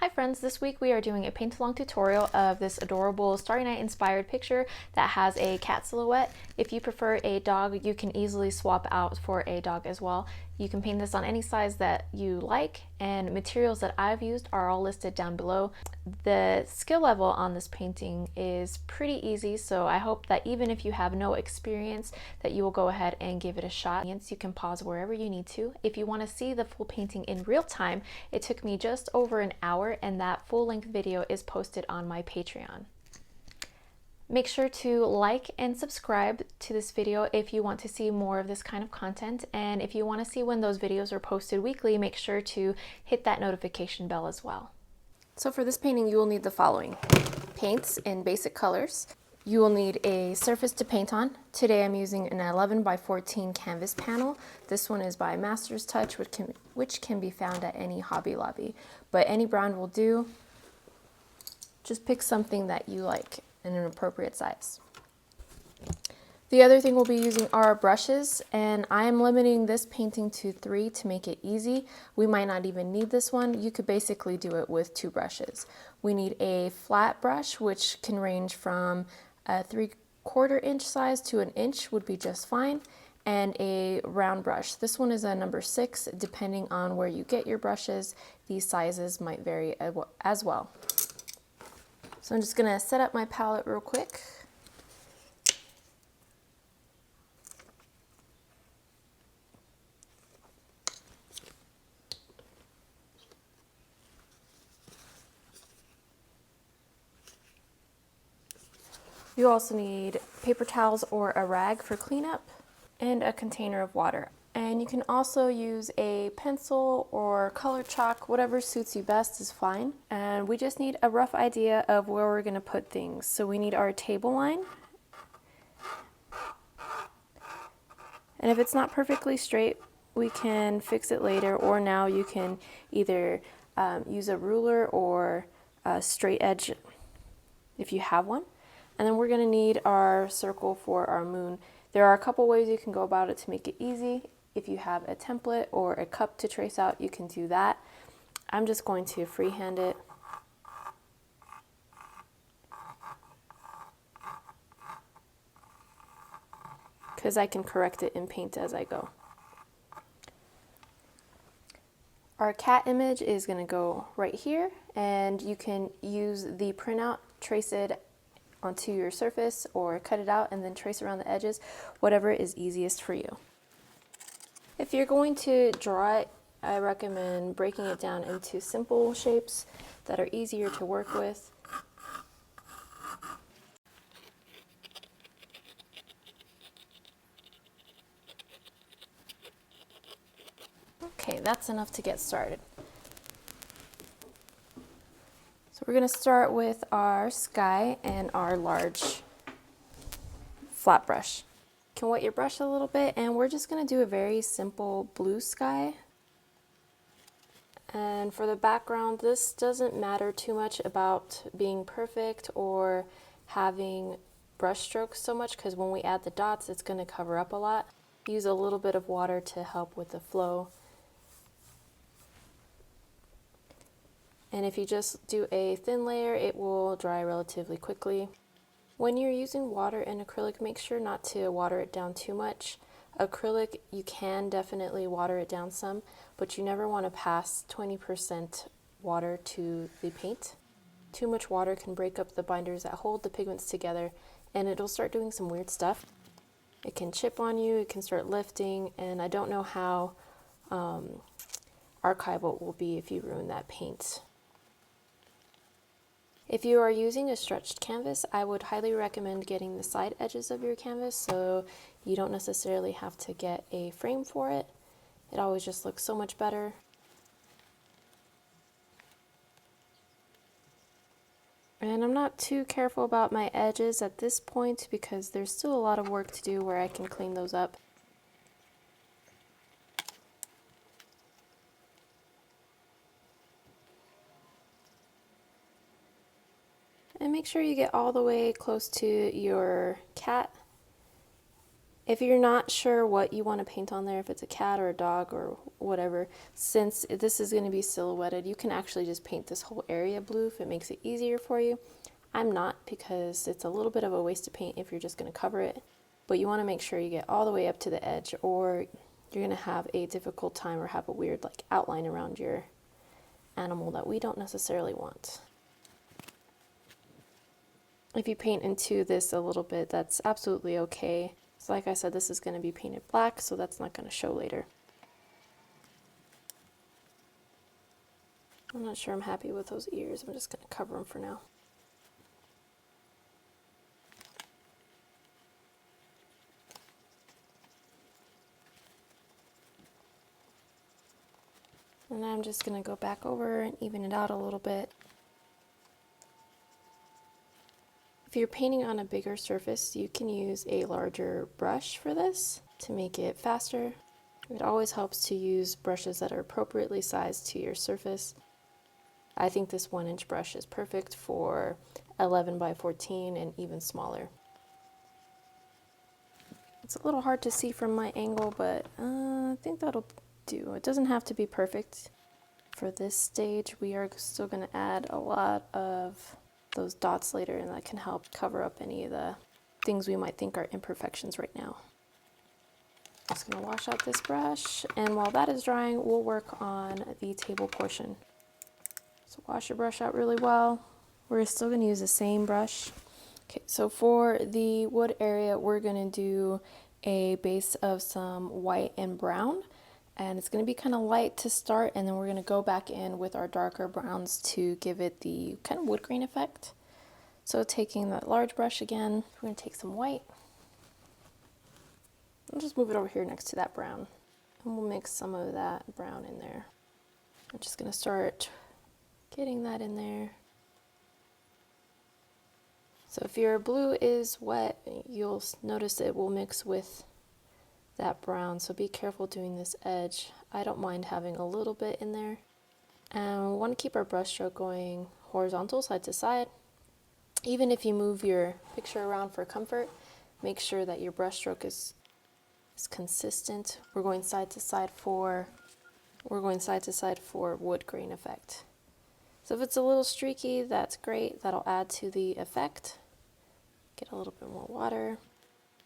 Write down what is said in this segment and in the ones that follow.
Hi friends, this week we are doing a paint along tutorial of this adorable Starry Night inspired picture that has a cat silhouette. If you prefer a dog, you can easily swap out for a dog as well. You can paint this on any size that you like, and materials that I've used are all listed down below. The skill level on this painting is pretty easy, so I hope that even if you have no experience that you will go ahead and give it a shot. You can pause wherever you need to. If you want to see the full painting in real time, it took me just over an hour, and that full-length video is posted on my Patreon. Make sure to like and subscribe to this video if you want to see more of this kind of content, and if you want to see when those videos are posted weekly, make sure to hit that notification bell as well. So for this painting, you will need the following: paints in basic colors. You will need a surface to paint on. Today I'm using an 11 by 14 canvas panel. This one is by Master's Touch, which can be found at any Hobby Lobby, but any brand will do. Just pick something that you like in an appropriate size. The other thing we'll be using are brushes, and I am limiting this painting to 3 to make it easy. We might not even need this one. You could basically do it with 2 brushes. We need a flat brush, which can range from a 3/4 inch size to an inch would be just fine, and a round brush. This one is a number 6. Depending on where you get your brushes, these sizes might vary as well. So I'm just gonna set up my palette real quick. You also need paper towels or a rag for cleanup, and a container of water. And you can also use a pencil or colored chalk, whatever suits you best is fine. And we just need a rough idea of where we're going to put things. So we need our table line. And if it's not perfectly straight, we can fix it later, or now you can either use a ruler or a straight edge if you have one. And then we're going to need our circle for our moon. There are a couple ways you can go about it to make it easy. If you have a template or a cup to trace out, you can do that. I'm just going to freehand it. Because I can correct it in paint as I go. Our cat image is going to go right here, and you can use the printout, trace it onto your surface, or cut it out and then trace around the edges, whatever is easiest for you. If you're going to draw it, I recommend breaking it down into simple shapes that are easier to work with. Okay, that's enough to get started. So we're going to start with our sky and our large flat brush. You can wet your brush a little bit, and we're just going to do a very simple blue sky. And for the background, this doesn't matter too much about being perfect or having brush strokes so much, because when we add the dots, it's going to cover up a lot. Use a little bit of water to help with the flow. And if you just do a thin layer, it will dry relatively quickly. When you're using water in acrylic, make sure not to water it down too much. Acrylic, you can definitely water it down some, but you never want to pass 20% water to the paint. Too much water can break up the binders that hold the pigments together, and it'll start doing some weird stuff. It can chip on you, it can start lifting, and I don't know how archival it will be if you ruin that paint. If you are using a stretched canvas, I would highly recommend getting the side edges of your canvas so you don't necessarily have to get a frame for it. It always just looks so much better. And I'm not too careful about my edges at this point because there's still a lot of work to do where I can clean those up. And make sure you get all the way close to your cat. If you're not sure what you want to paint on there, if it's a cat or a dog or whatever, since this is going to be silhouetted, you can actually just paint this whole area blue if it makes it easier for you. I'm not, because it's a little bit of a waste of paint if you're just going to cover it, but you want to make sure you get all the way up to the edge, or you're going to have a difficult time or have a weird like outline around your animal that we don't necessarily want. If you paint into this a little bit, that's absolutely okay. So like I said, this is going to be painted black, so that's not going to show later. I'm not sure I'm happy with those ears. I'm just going to cover them for now. And I'm just going to go back over and even it out a little bit. If you're painting on a bigger surface, you can use a larger brush for this to make it faster. It always helps to use brushes that are appropriately sized to your surface. I think this 1-inch brush is perfect for 11 by 14 and even smaller. It's a little hard to see from my angle, but I think that'll do. It doesn't have to be perfect. For this stage, we are still going to add a lot of those dots later, and that can help cover up any of the things we might think are imperfections right now. I'm just going to wash out this brush, and while that is drying, we'll work on the table portion. So wash your brush out really well. We're still going to use the same brush. Okay, so for the wood area, we're going to do a base of some white and brown, and it's going to be kind of light to start, and then we're going to go back in with our darker browns to give it the kind of wood grain effect. So taking that large brush again, we're going to take some white. I'll just move it over here next to that brown, and we'll mix some of that brown in there. I'm just going to start getting that in there. So if your blue is wet, you'll notice it will mix with that brown, so be careful doing this edge. I don't mind having a little bit in there. And we want to keep our brush stroke going horizontal, side to side. Even if you move your picture around for comfort, make sure that your brush stroke is consistent. We're going side to side for wood grain effect. So if it's a little streaky, that's great. That'll add to the effect. Get a little bit more water.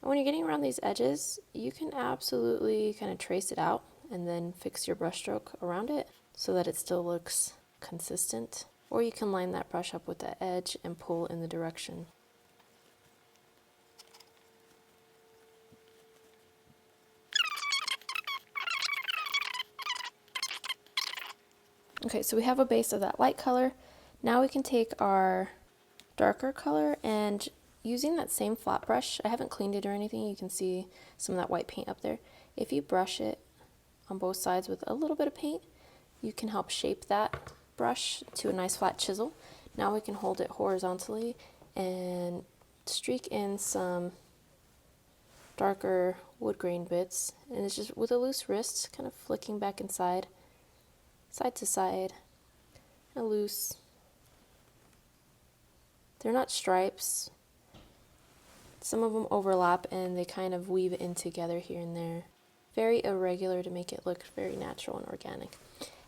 And when you're getting around these edges, you can absolutely kind of trace it out and then fix your brush stroke around it so that it still looks consistent. Or you can line that brush up with the edge and pull in the direction. Okay, so we have a base of that light color. Now we can take our darker color, and using that same flat brush, I haven't cleaned it or anything, you can see some of that white paint up there. If you brush it on both sides with a little bit of paint, you can help shape that brush to a nice flat chisel. Now we can hold it horizontally and streak in some darker wood grain bits, and it's just with a loose wrist, kind of flicking back inside, side to side, and loose. They're not stripes. Some of them overlap and they kind of weave in together here and there. Very irregular to make it look very natural and organic.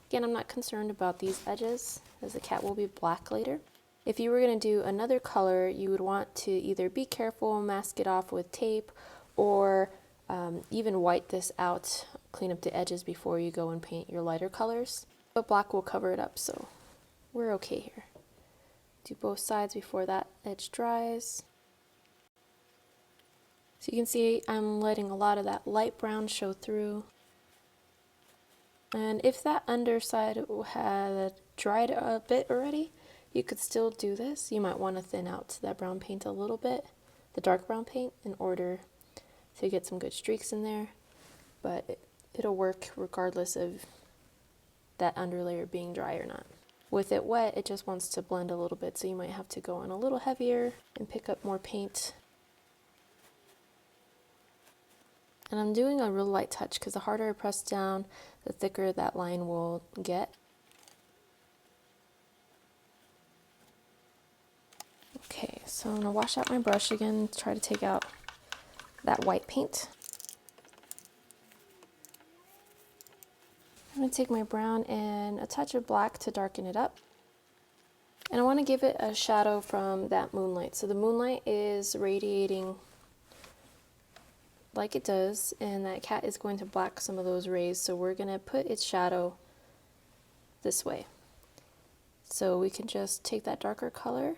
Again, I'm not concerned about these edges, as the cat will be black later. If you were going to do another color, you would want to either be careful, mask it off with tape, or even white this out, clean up the edges before you go and paint your lighter colors. But black will cover it up, so we're okay here. Do both sides before that edge dries. So you can see I'm letting a lot of that light brown show through. And if that underside had dried a bit already, you could still do this. You might want to thin out that brown paint a little bit, the dark brown paint, in order to get some good streaks in there. But it'll work regardless of that underlayer being dry or not. With it wet, it just wants to blend a little bit, so you might have to go in a little heavier and pick up more paint. And I'm doing a real light touch because the harder I press down, the thicker that line will get. Okay, so I'm going to wash out my brush again, try to take out that white paint. I'm going to take my brown and a touch of black to darken it up. And I want to give it a shadow from that moonlight. So the moonlight is radiating like it does, and that cat is going to block some of those rays. So we're going to put its shadow this way. So we can just take that darker color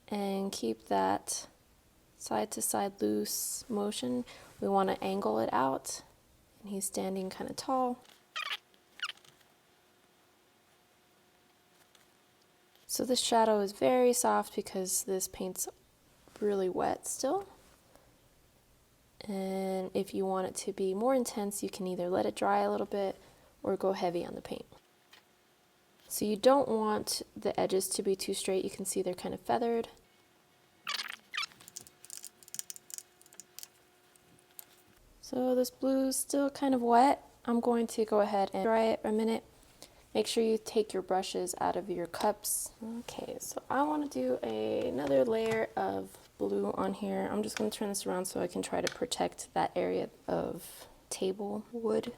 and keep that side to side loose motion. We want to angle it out, and he's standing kind of tall. So this shadow is very soft because this paint's really wet still. And if you want it to be more intense, you can either let it dry a little bit or go heavy on the paint. So you don't want the edges to be too straight. You can see they're kind of feathered. So this blue is still kind of wet. I'm going to go ahead and dry it for a minute. Make sure you take your brushes out of your cups. Okay, so I want to do another layer of blue on here. I'm just going to turn this around so I can try to protect that area of table wood.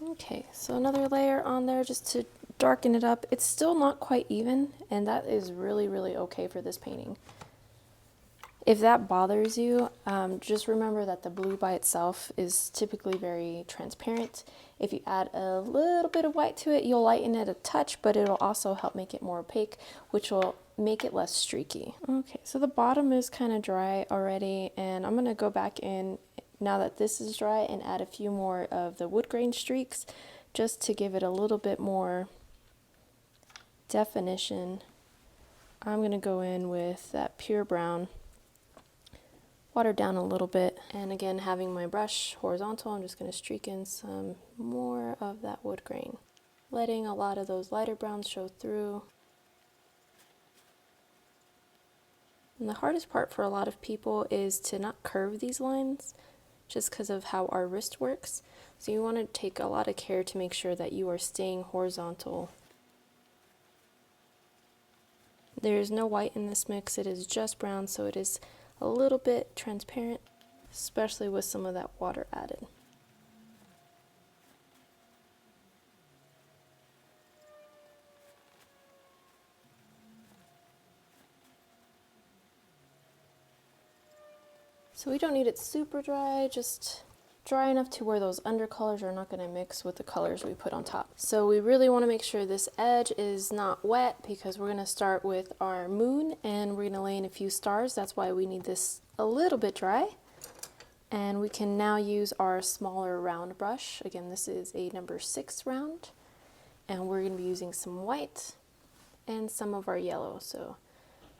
Okay, so another layer on there just to darken it up. It's still not quite even, and that is really okay for this painting. If that bothers you, just remember that the blue by itself is typically very transparent. If you add a little bit of white to it, you'll lighten it a touch, but it'll also help make it more opaque, which will make it less streaky. Okay, so the bottom is kind of dry already, and I'm gonna go back in now that this is dry and add a few more of the wood grain streaks just to give it a little bit more definition. I'm gonna go in with that pure brown, watered down a little bit, and again, having my brush horizontal, I'm just going to streak in some more of that wood grain, letting a lot of those lighter browns show through. And the hardest part for a lot of people is to not curve these lines just because of how our wrist works. So you want to take a lot of care to make sure that you are staying horizontal. There's no white in this mix, it is just brown, so it is a little bit transparent, especially with some of that water added. So we don't need it super dry, just dry enough to where those undercolors are not going to mix with the colors we put on top. So we really want to make sure this edge is not wet because we're going to start with our moon and we're going to lay in a few stars. That's why we need this a little bit dry. And we can now use our smaller round brush. Again, this is a number 6 round. And we're going to be using some white and some of our yellow. So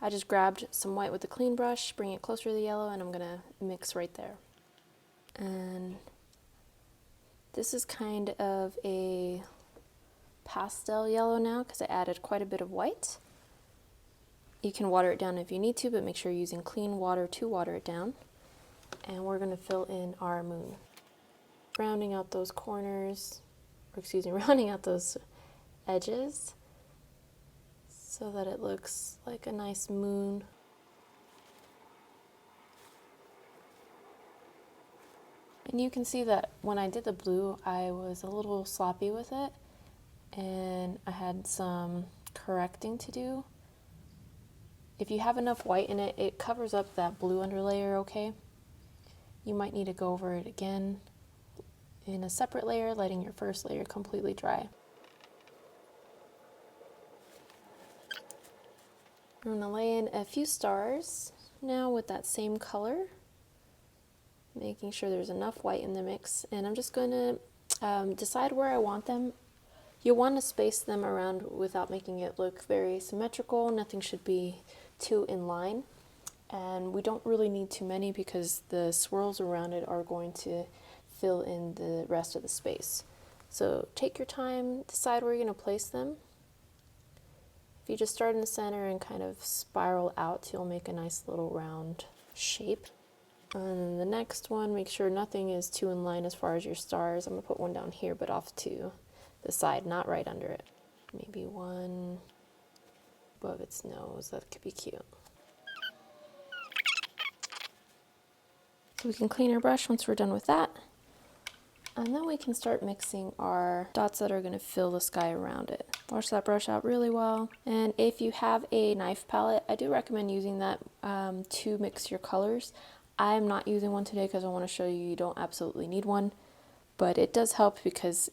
I just grabbed some white with a clean brush, bring it closer to the yellow, and I'm going to mix right there. And this is kind of a pastel yellow now because I added quite a bit of white. You can water it down if you need to, but make sure you're using clean water to water it down. And we're going to fill in our moon. Rounding out those corners, or excuse me, rounding out those edges so that it looks like a nice moon. And you can see that when I did the blue, I was a little sloppy with it, and I had some correcting to do. If you have enough white in it, it covers up that blue underlayer okay. You might need to go over it again in a separate layer, letting your first layer completely dry. I'm going to lay in a few stars now with that same color, making sure there's enough white in the mix, and I'm just going to decide where I want them. You'll want to space them around without making it look very symmetrical. Nothing should be too in line, and we don't really need too many because the swirls around it are going to fill in the rest of the space. So take your time, decide where you're going to place them. If you just start in the center and kind of spiral out, you'll make a nice little round shape. And the next one, make sure nothing is too in line as far as your stars. I'm gonna put one down here, but off to the side, not right under it. Maybe one above its nose, that could be cute. So we can clean our brush once we're done with that. And then we can start mixing our dots that are going to fill the sky around it. Wash that brush out really well. And if you have a knife palette, I do recommend using that to mix your colors. I'm not using one today because I want to show you don't absolutely need one. But it does help because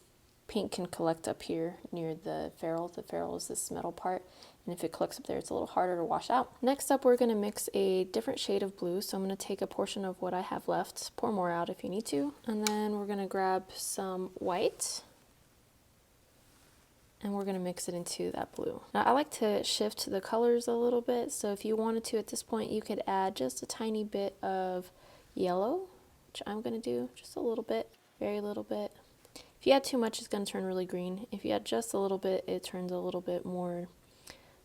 paint can collect up here near the ferrule. The ferrule is this metal part. And if it collects up there, it's a little harder to wash out. Next up, we're going to mix a different shade of blue. So I'm going to take a portion of what I have left, pour more out if you need to. And then we're going to grab some white. And we're going to mix it into that blue. Now, I like to shift the colors a little bit. So if you wanted to at this point, you could add just a tiny bit of yellow, which I'm going to do just a little bit, very little bit. If you add too much, it's going to turn really green. If you add just a little bit, it turns a little bit more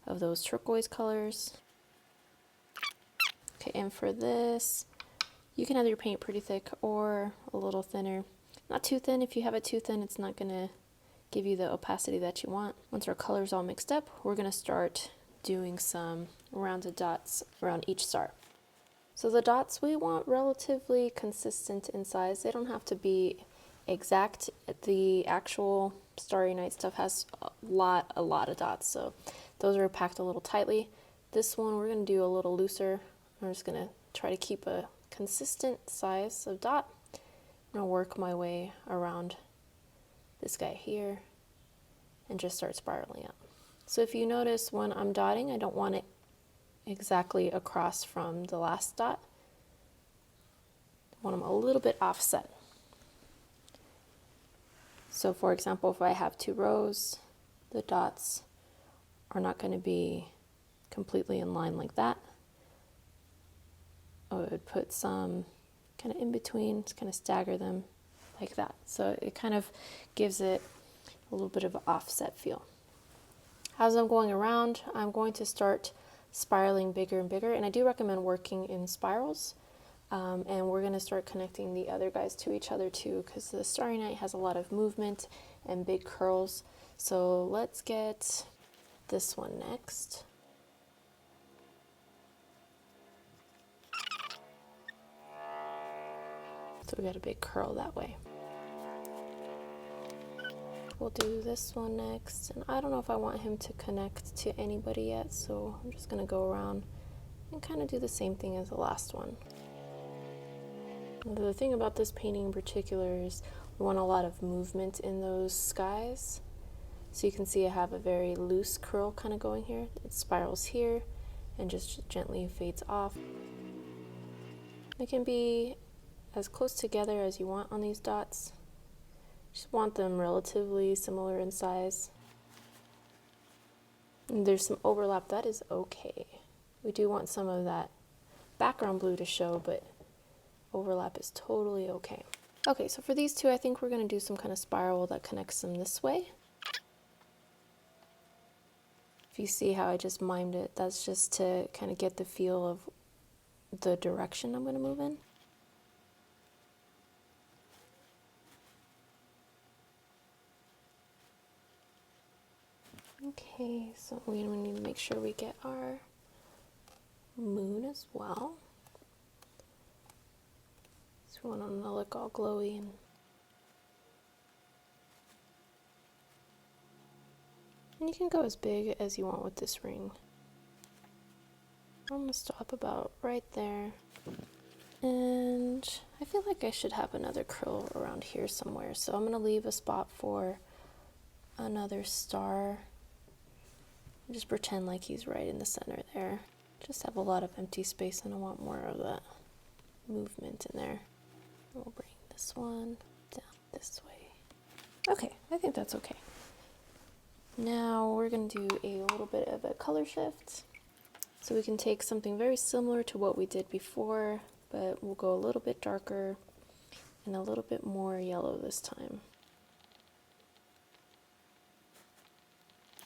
of those turquoise colors. Okay, and for this, you can have your paint pretty thick or a little thinner. Not too thin. If you have it too thin, it's not going to give you the opacity that you want. Once our color's all mixed up, we're going to start doing some rounded dots around each star. So the dots we want relatively consistent in size. They don't have to be exact. The actual Starry Night stuff has a lot of dots, so those are packed a little tightly. This one we're going to do a little looser. I'm just going to try to keep a consistent size of dot. I'm going to work my way around this guy here and just start spiraling up. So if you notice when I'm dotting, I don't want it exactly across from the last dot. I want them a little bit offset. So for example, if I have 2 rows, the dots are not going to be completely in line like that. I would put some kind of in between, just kind of stagger them like that. So it kind of gives it a little bit of an offset feel. As I'm going around, I'm going to start spiraling bigger and bigger, and I do recommend working in spirals. And we're going to start connecting the other guys to each other too, because the Starry Night has a lot of movement and big curls. So let's get this one next. So we got a big curl that way. We'll do this one next, and I don't know if I want him to connect to anybody yet, so I'm just going to go around and kind of do the same thing as the last one. The thing about this painting in particular is we want a lot of movement in those skies. So you can see I have a very loose curl kind of going here. It spirals here and just gently fades off. It can be as close together as you want on these dots. Just want them relatively similar in size. And there's some overlap, that is okay. We do want some of that background blue to show, but overlap is totally okay. Okay, so for these two, I think we're going to do some kind of spiral that connects them this way. If you see how I just mimed it, that's just to kind of get the feel of the direction I'm going to move in. Okay, so we need to make sure we get our moon as well. So we want them to look all glowy and you can go as big as you want with this ring. I'm gonna stop about right there. And I feel like I should have another curl around here somewhere. So I'm gonna leave a spot for another star. Just pretend like he's right in the center there. Just have a lot of empty space and I want more of that movement in there. We'll bring this one down this way. Okay, I think that's okay. Now we're going to do a little bit of a color shift. So we can take something very similar to what we did before, but we'll go a little bit darker and a little bit more yellow this time.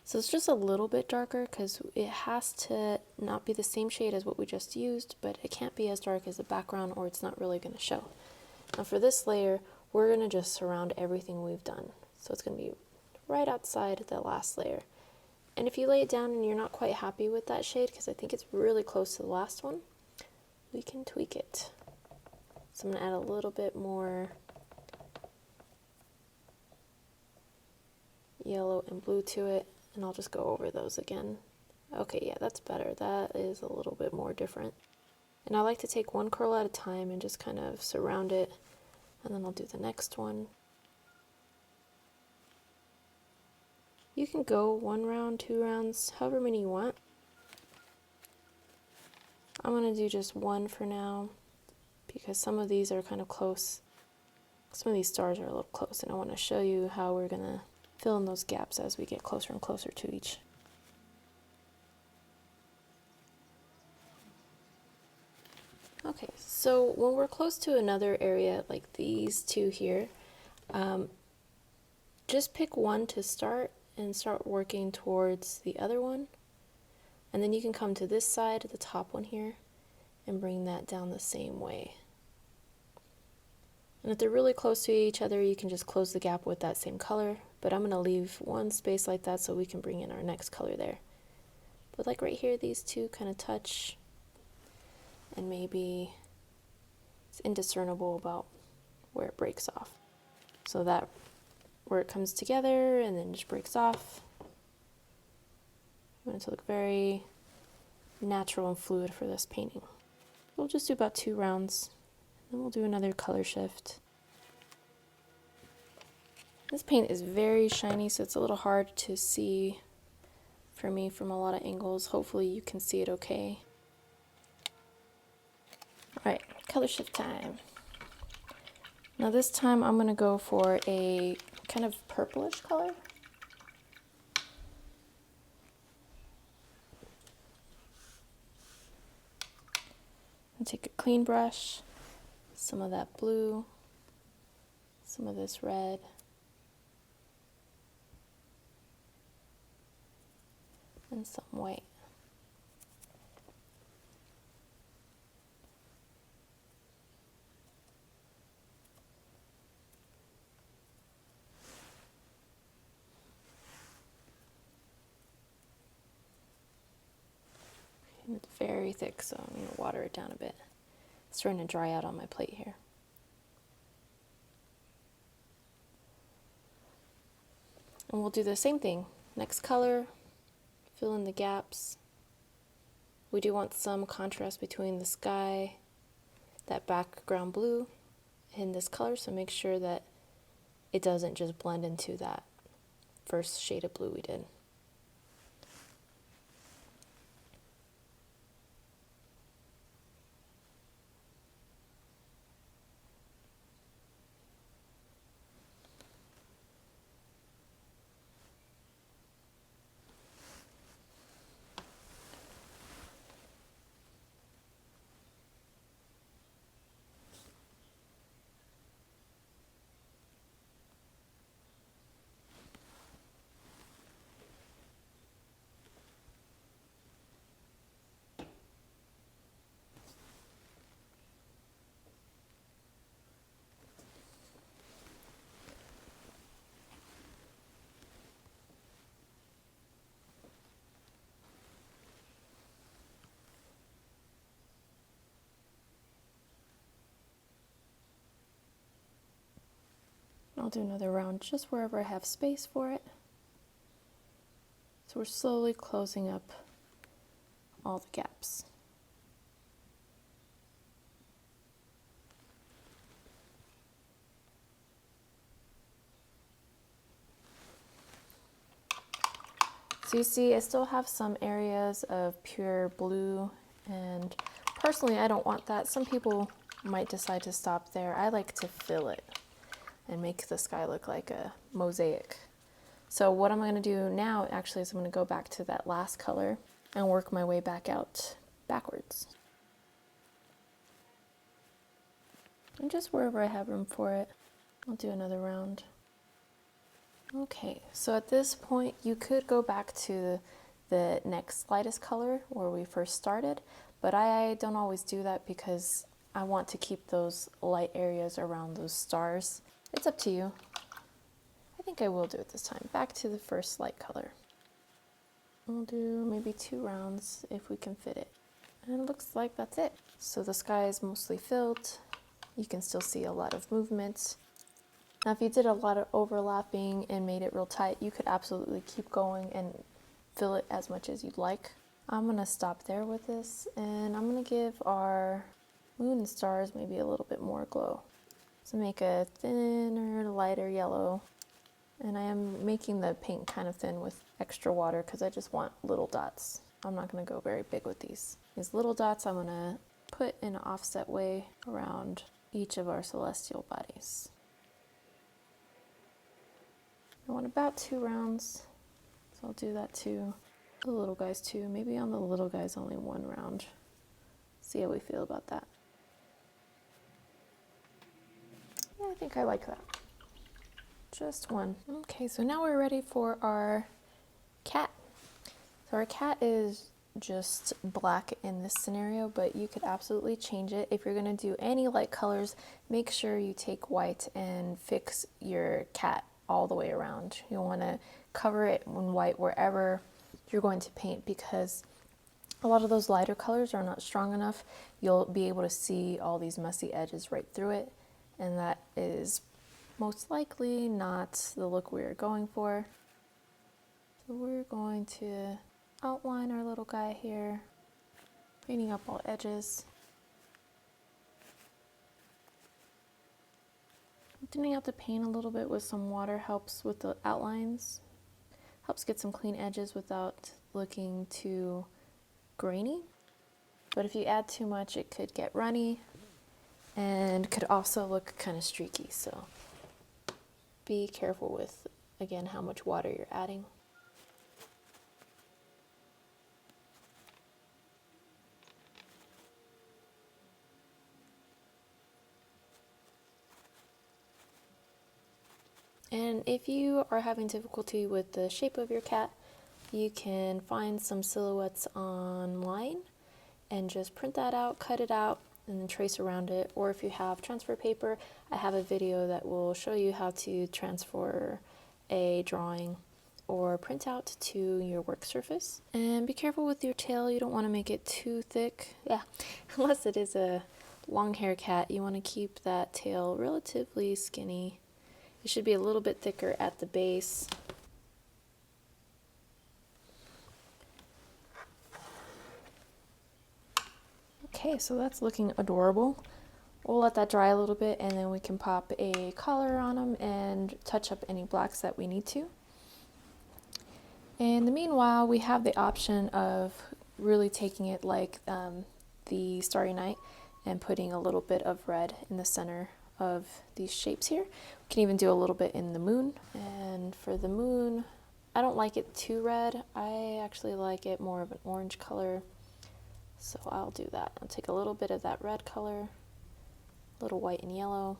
So it's just a little bit darker because it has to not be the same shade as what we just used, but it can't be as dark as the background or it's not really going to show. Now for this layer, we're going to just surround everything we've done. So it's going to be right outside the last layer. And if you lay it down and you're not quite happy with that shade, because I think it's really close to the last one, we can tweak it. So I'm going to add a little bit more yellow and blue to it, and I'll just go over those again. Okay, yeah, that's better. That is a little bit more different. And I like to take one curl at a time and just kind of surround it, and then I'll do the next one. You can go 1 round, 2 rounds, however many you want. I'm going to do just 1 for now because some of these are kind of close. Some of these stars are a little close, and I want to show you how we're going to fill in those gaps as we get closer and closer to each. Okay, so when we're close to another area like these two here, just pick one to start and start working towards the other one. And then you can come to this side, the top one here, and bring that down the same way. And if they're really close to each other, you can just close the gap with that same color, but I'm going to leave one space like that so we can bring in our next color there. But like right here, these two kind of touch, and maybe it's indiscernible about where it breaks off. So that where it comes together and then just breaks off. I want it to look very natural and fluid for this painting. We'll just do about 2 rounds, and then we'll do another color shift. This paint is very shiny, so it's a little hard to see for me from a lot of angles. Hopefully you can see it okay. Alright, color shift time. Now this time I'm going to go for a kind of purplish color. And take a clean brush, some of that blue, some of this red, and some white. And it's very thick, so I'm going to water it down a bit. It's starting to dry out on my plate here. And we'll do the same thing. Next color, fill in the gaps. We do want some contrast between the sky, that background blue, and this color, so make sure that it doesn't just blend into that first shade of blue we did. I'll do another round just wherever I have space for it. So we're slowly closing up all the gaps. So you see I still have some areas of pure blue, and personally I don't want that. Some people might decide to stop there. I like to fill it and make the sky look like a mosaic. So what I'm going to do now actually is I'm going to go back to that last color and work my way back out backwards. And just wherever I have room for it, I'll do another round. Okay, so at this point you could go back to the next lightest color where we first started, but I don't always do that because I want to keep those light areas around those stars. It's up to you. I think I will do it this time. Back to the first light color. We'll do maybe 2 rounds if we can fit it. And it looks like that's it. So the sky is mostly filled. You can still see a lot of movement. Now if you did a lot of overlapping and made it real tight, you could absolutely keep going and fill it as much as you'd like. I'm gonna stop there with this, and I'm gonna give our moon and stars maybe a little bit more glow. So make a thinner, lighter yellow. And I am making the paint kind of thin with extra water because I just want little dots. I'm not gonna go very big with these. These little dots I'm gonna put in an offset way around each of our celestial bodies. I want about 2 rounds, so I'll do that to the little guys too. Maybe on the little guys only 1 round. See how we feel about that. Yeah, I think I like that. Just 1. Okay, so now we're ready for our cat. So our cat is just black in this scenario, but you could absolutely change it. If you're gonna do any light colors, make sure you take white and fix your cat all the way around. You want to cover it in white wherever you're going to paint, because a lot of those lighter colors are not strong enough. You'll be able to see all these messy edges right through it, and that is most likely not the look we're going for. So we're going to outline our little guy here, cleaning up all edges. Thinning out the paint a little bit with some water helps with the outlines, helps get some clean edges without looking too grainy. But if you add too much, it could get runny and could also look kind of streaky. So be careful with, again, how much water you're adding. And if you are having difficulty with the shape of your cat, you can find some silhouettes online and just print that out, cut it out, and then trace around it. Or if you have transfer paper, I have a video that will show you how to transfer a drawing or print out to your work surface. And be careful with your tail. You don't want to make it too thick. Yeah, unless it is a long hair cat, you want to keep that tail relatively skinny. It should be a little bit thicker at the base. Okay, so that's looking adorable. We'll let that dry a little bit, and then we can pop a collar on them and touch up any blacks that we need to. In the meanwhile, we have the option of really taking it like the Starry Night and putting a little bit of red in the center of these shapes here. We can even do a little bit in the moon. And for the moon, I don't like it too red. I actually like it more of an orange color. So I'll do that. I'll take a little bit of that red color, a little white and yellow,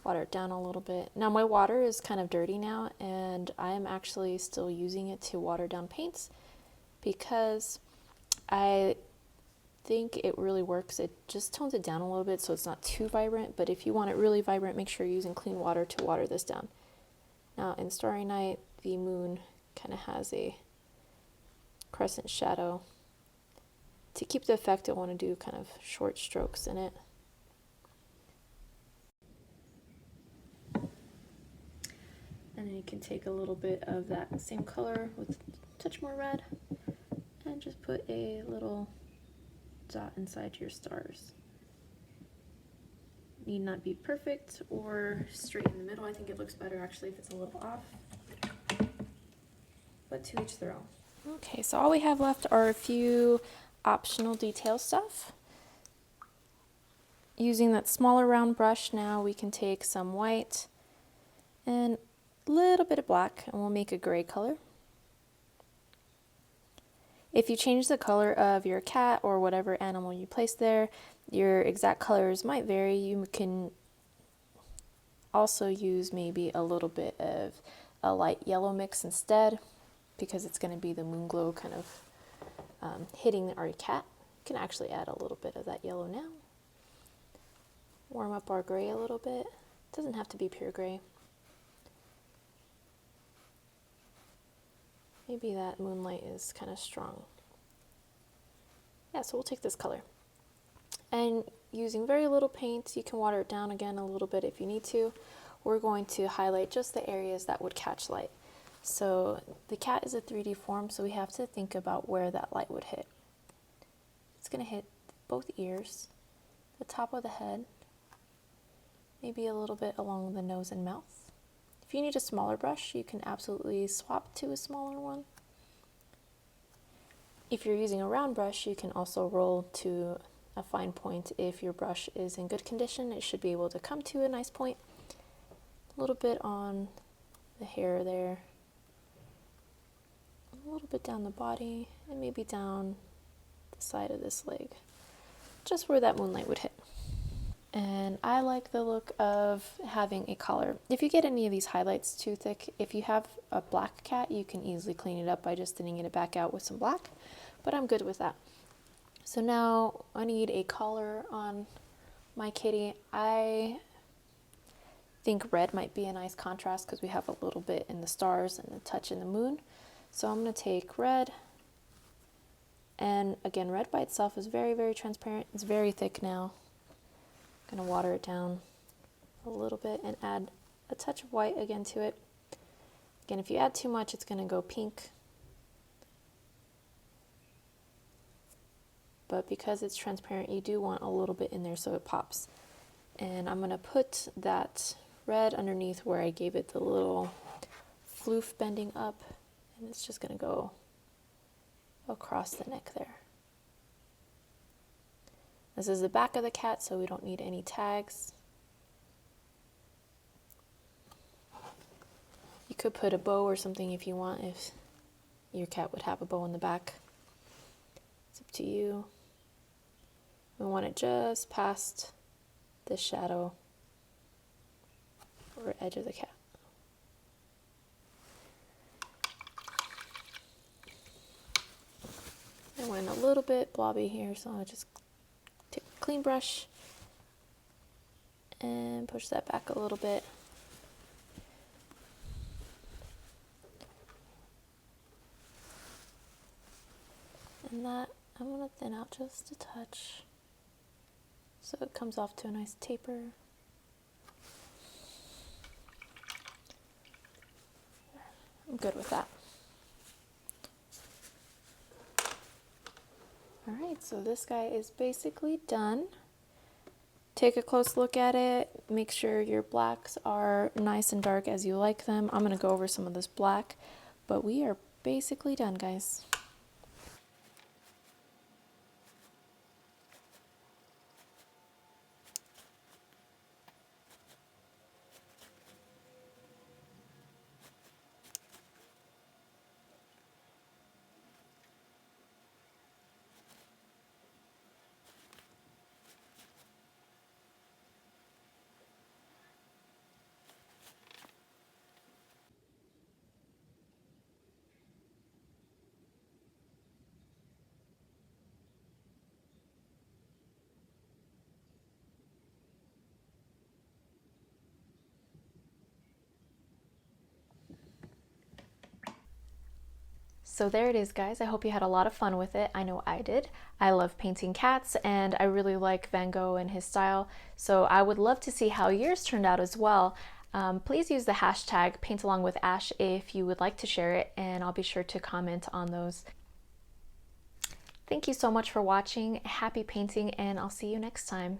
water it down a little bit. Now my water is kind of dirty now, and I am actually still using it to water down paints because I think it really works. It just tones it down a little bit so it's not too vibrant, but if you want it really vibrant, make sure you're using clean water to water this down. Now in Starry Night, the moon kind of has a crescent shadow. To keep the effect, I want to do kind of short strokes in it. And then you can take a little bit of that same color with a touch more red and just put a little dot inside your stars. Need not be perfect or straight in the middle. I think it looks better actually if it's a little off, but to each their own. Okay, so all we have left are a few optional detail stuff. Using that smaller round brush now, we can take some white and a little bit of black, and we'll make a gray color. If you change the color of your cat or whatever animal you place there, your exact colors might vary. You can also use maybe a little bit of a light yellow mix instead, because it's going to be the moon glow kind of hitting our cat. You can actually add a little bit of that yellow now. Warm up our gray a little bit. It doesn't have to be pure gray. Maybe that moonlight is kind of strong. Yeah, so we'll take this color. And using very little paint, you can water it down again a little bit if you need to. We're going to highlight just the areas that would catch light. So the cat is a 3D form, so we have to think about where that light would hit. It's going to hit both ears, the top of the head, maybe a little bit along the nose and mouth. If you need a smaller brush, you can absolutely swap to a smaller one. If you're using a round brush, you can also roll to a fine point. If your brush is in good condition, it should be able to come to a nice point. A little bit on the hair there, a little bit down the body, and maybe down the side of this leg, just where that moonlight would hit. And I like the look of having a collar. If you get any of these highlights too thick, if you have a black cat, you can easily clean it up by just thinning it back out with some black, but I'm good with that. So now I need a collar on my kitty. I think red might be a nice contrast because we have a little bit in the stars and a touch in the moon. So I'm going to take red, and again, red by itself is very, very transparent. It's very thick now. I'm going to water it down a little bit and add a touch of white again to it. Again, if you add too much, it's going to go pink. But because it's transparent, you do want a little bit in there so it pops. And I'm going to put that red underneath where I gave it the little floof bending up, and it's just going to go across the neck there. This is the back of the cat, so we don't need any tags. You could put a bow or something if you want, if your cat would have a bow in the back. It's up to you. We want it just past the shadow or edge of the cat. I went a little bit blobby here, so I'll just take a clean brush and push that back a little bit. And that I'm going to thin out just a touch so it comes off to a nice taper. I'm good with that. Alright, so this guy is basically done. Take a close look at it. Make sure your blacks are nice and dark as you like them. I'm going to go over some of this black, but we are basically done, guys. So there it is, guys. I hope you had a lot of fun with it. I know I did. I love painting cats, and I really like Van Gogh and his style. So I would love to see how yours turned out as well. Please use the hashtag paintalongwithash if you would like to share it, and I'll be sure to comment on those. Thank you so much for watching. Happy painting, and I'll see you next time.